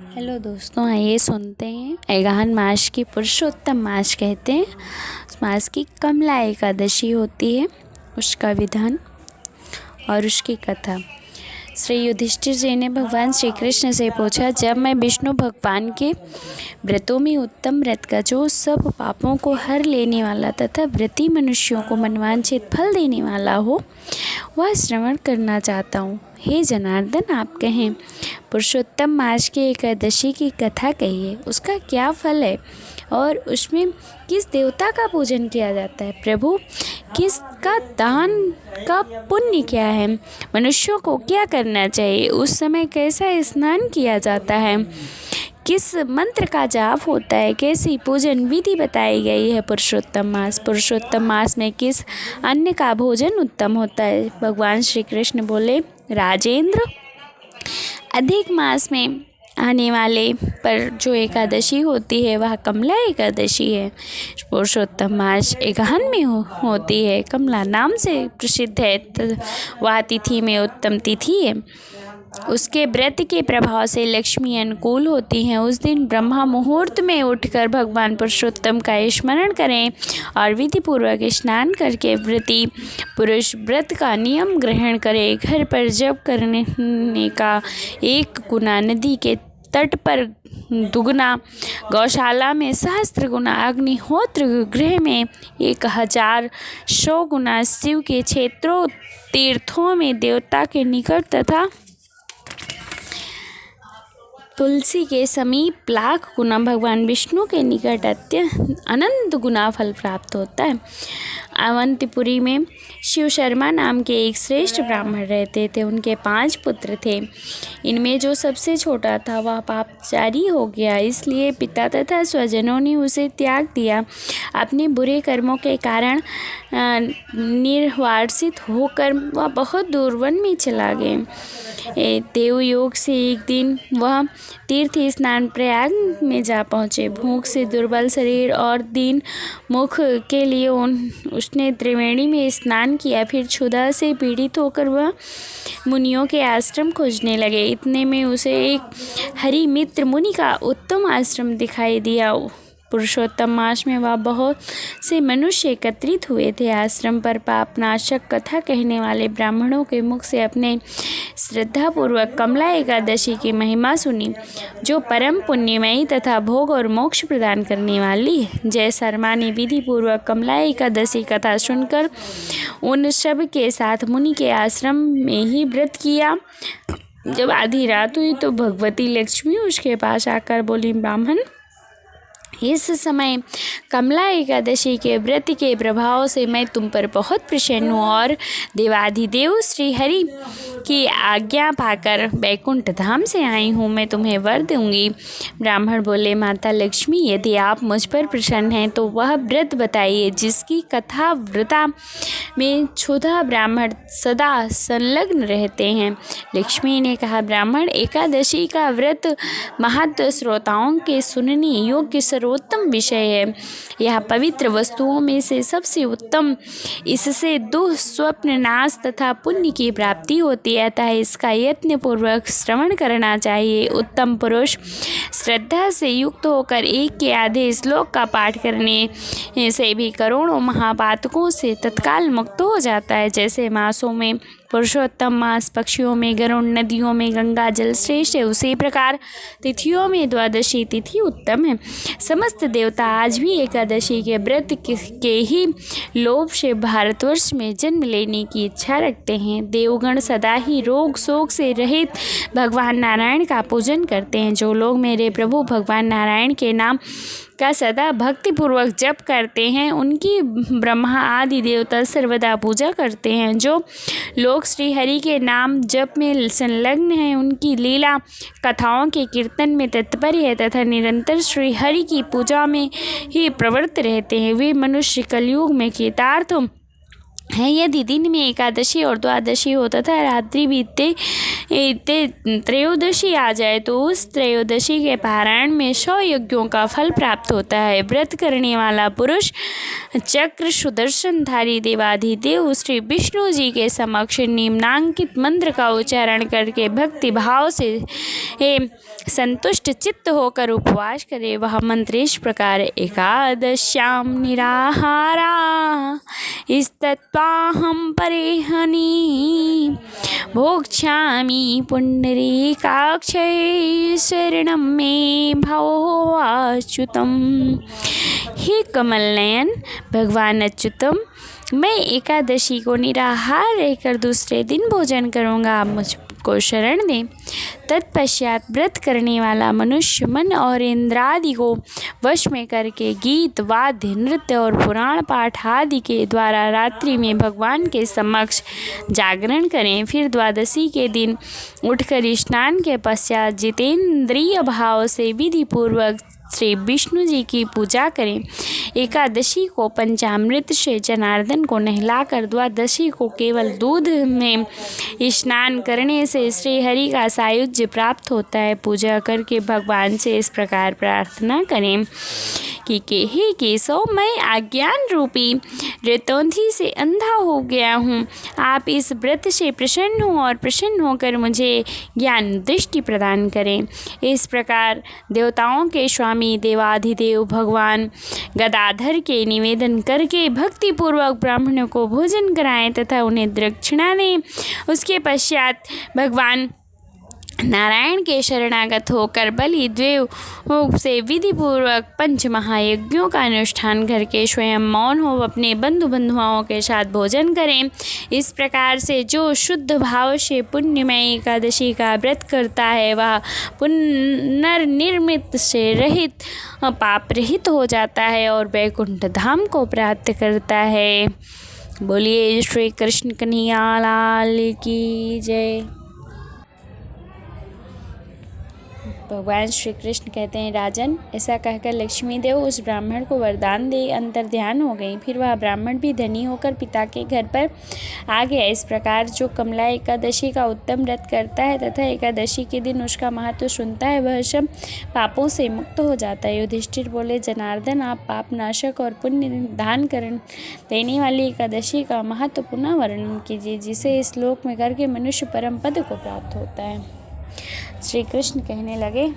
Hello दोस्तों, आइए सुनते हैं अगहन मास की पुरुषोत्तम मास कहते हैं। उस मास की कमला एकादशी होती है, उसका विधान और उसकी कथा। श्री युधिष्ठिर जी ने भगवान श्री कृष्ण से पूछा, जब मैं विष्णु भगवान के व्रतों में उत्तम व्रत का जो सब पापों को हर लेने वाला तथा व्रती मनुष्यों को मनवांछित फल देने वाला हो, वह श्रवण करना चाहता हूँ। हे जनार्दन, आप कहें पुरुषोत्तम मास की एकादशी की कथा कहिए, उसका क्या फल है और उसमें किस देवता का पूजन किया जाता है। प्रभु, किसका दान का पुण्य क्या है, मनुष्यों को क्या करना चाहिए, उस समय कैसा स्नान किया जाता है, किस मंत्र का जाप होता है, कैसी पूजन विधि बताई गई है। पुरुषोत्तम मास में किस अन्न का भोजन उत्तम होता है। भगवान श्री कृष्ण बोले, राजेंद्र, अधिक मास में आने वाले पर जो एकादशी होती है वह कमला एकादशी है। पुरुषोत्तम मास अगहन में होती है, कमला नाम से प्रसिद्ध है। वह तिथि में उत्तम तिथि है। उसके व्रत के प्रभाव से लक्ष्मी अनुकूल होती हैं। उस दिन ब्रह्मा मुहूर्त में उठकर भगवान पुरुषोत्तम का स्मरण करें और विधि पूर्वक स्नान करके व्रती पुरुष व्रत का नियम ग्रहण करे। घर पर जप करने का 1 गुना, नदी के तट पर 2 गुना, गौशाला में 1000 गुना, अग्निहोत्र गृह में 1100 गुना, शिव के क्षेत्रों तीर्थों में देवता के निकट तथा तुलसी के समीप लाख गुना, भगवान विष्णु के निकट अनंत गुना फल प्राप्त होता है। अवंतिपुरी में शिव शर्मा नाम के एक श्रेष्ठ ब्राह्मण रहते थे। उनके 5 पुत्र थे। इनमें जो सबसे छोटा था वह पापचारी हो गया, इसलिए पिता तथा स्वजनों ने उसे त्याग दिया। अपने बुरे कर्मों के कारण निर्वासित होकर वह बहुत दूर वन में चला गया। देवयोग से एक दिन वह तीर्थ स्नान प्रयाग में जा पहुँचे। भूख से दुर्बल शरीर और दीन मुख के लिए उसने त्रिवेणी में स्नान किया। फिर क्षुधा से पीड़ित होकर वह मुनियों के आश्रम खोजने लगे। इतने में उसे एक हरि मित्र मुनि का उत्तम आश्रम दिखाई दिया। पुरुषोत्तम मास में वह बहुत से मनुष्य एकत्रित हुए थे। आश्रम पर पापनाशक कथा कहने वाले ब्राह्मणों के मुख से अपने श्रद्धापूर्वक कमला एकादशी की महिमा सुनी, जो परम पुण्यमयी तथा भोग और मोक्ष प्रदान करने वाली है। जय शर्मा ने विधि पूर्वक कमला एकादशी कथा सुनकर उन सब के साथ मुनि के आश्रम में ही व्रत किया। जब आधी रात हुई तो भगवती लक्ष्मी उसके पास आकर बोली, ब्राह्मण, इस समय कमला एकादशी के व्रत के प्रभाव से मैं तुम पर बहुत प्रसन्न हूँ और देवाधिदेव श्री हरि की आज्ञा पाकर वैकुंठ धाम से आई हूँ। मैं तुम्हें वर दूंगी। ब्राह्मण बोले, माता लक्ष्मी, यदि आप मुझ पर प्रसन्न हैं तो वह व्रत बताइए जिसकी कथा व्रता में क्षुधा ब्राह्मण सदा संलग्न रहते हैं। लक्ष्मी ने कहा, ब्राह्मण, एकादशी का व्रत महत्व श्रोताओं के सुनने योग्य सर्वोत्तम विषय है। यह पवित्र वस्तुओं में से सबसे उत्तम। इससे दुख, स्वप्न नाश तथा पुण्य की प्राप्ति होती है, अतः इसका यत्न पूर्वक श्रवण करना चाहिए। उत्तम पुरुष श्रद्धा से युक्त होकर एक के आधे श्लोक का पाठ करने से भी करोड़ों महापातकों से तत्काल मुक्त हो जाता है। जैसे मासों में पुरुषोत्तम मास, पक्षियों में गरुड़, नदियों में गंगा जल श्रेष्ठ है, उसी प्रकार तिथियों में द्वादशी तिथि उत्तम है। समस्त देवता आज भी एकादशी के व्रत के ही लोभ से भारतवर्ष में जन्म लेने की इच्छा रखते हैं। देवगण सदा ही रोग शोक से रहित भगवान नारायण का पूजन करते हैं। जो लोग मेरे प्रभु भगवान नारायण के नाम का सदा भक्तिपूर्वक जप करते हैं, उनकी ब्रह्मा आदि देवता सर्वदा पूजा करते हैं। जो लोग श्री हरि के नाम जप में संलग्न हैं, उनकी लीला कथाओं के कीर्तन में तत्पर है तथा निरंतर श्री हरि की पूजा में ही प्रवृत्त रहते हैं, वे मनुष्य कलयुग में कृतार्थ है। यदि दिन में एकादशी और द्वादशी हो तथा रात्रि बीतते त्रयोदशी आ जाए तो उस त्रयोदशी के पारायण में 100 यज्ञों का फल प्राप्त होता है। व्रत करने वाला पुरुष चक्र सुदर्शनधारी देवाधिदेव श्री विष्णु जी के समक्ष निम्नांकित मंत्र का उच्चारण करके भक्ति भाव से संतुष्ट चित्त होकर उपवास करे। वह मंत्र इस प्रकार: एकादश्याम निराहारा स्तत्वाहं परेहनि भोक्ष्यामि पुंडरीकाक्षै शरणं मे भवो अच्युतम। हे कमल नयन भगवान अच्युतम, मैं एकादशी को निराहार रहकर दूसरे दिन भोजन करूँगा, आप मुझको शरण दें। तत्पश्चात व्रत करने वाला मनुष्य मन और इंद्रादि को वश में करके गीत वाद्य नृत्य और पुराण पाठ आदि के द्वारा रात्रि में भगवान के समक्ष जागरण करें। फिर द्वादशी के दिन उठकर स्नान के पश्चात जितेंद्रिय भाव से विधि पूर्वक श्री विष्णु जी की पूजा करें। एकादशी को पंचामृत से जनार्दन को नहलाकर द्वादशी को केवल दूध में स्नान करने से श्री हरि का सायुज्य प्राप्त होता है। पूजा करके भगवान से इस प्रकार प्रार्थना करें कि हे केशव, मैं अज्ञान रूपी रतौंधी से अंधा हो गया हूँ। आप इस व्रत से प्रसन्न हो और प्रसन्न होकर मुझे ज्ञान दृष्टि प्रदान करें। इस प्रकार देवताओं के स्वामी देवाधिदेव भगवान गदाधर के निवेदन करके भक्तिपूर्वक ब्राह्मणों को भोजन कराएं तथा उन्हें दक्षिणा दें। उसके पश्चात भगवान नारायण के शरणागत होकर बलि द्वेव से विधि पूर्वक पंच महायज्ञों का अनुष्ठान करके स्वयं मौन हो अपने बंधुओं के साथ भोजन करें। इस प्रकार से जो शुद्ध भाव से पुण्यमय एकादशी का व्रत करता है वह पुनर्निर्मित से रहित पाप रहित हो जाता है और वैकुंठ धाम को प्राप्त करता है। बोलिए श्री कृष्ण कन्हैया लाल की जय। भगवान श्री कृष्ण कहते हैं, राजन, ऐसा कहकर लक्ष्मी देव उस ब्राह्मण को वरदान दे अंतर ध्यान हो गई। फिर वह ब्राह्मण भी धनी होकर पिता के घर पर आ गया। इस प्रकार जो कमला एकादशी का उत्तम व्रत करता है तथा एकादशी के दिन उसका महत्व सुनता है वह सब पापों से मुक्त हो जाता है। युधिष्ठिर बोले, जनार्दन, आप पाप नाशक और पुण्य दान देने वाली एकादशी का महत्व पुनः वर्णन कीजिए, जिसे इस श्लोक में करके मनुष्य परम पद को प्राप्त होता है। श्री कृष्ण कहने लगे,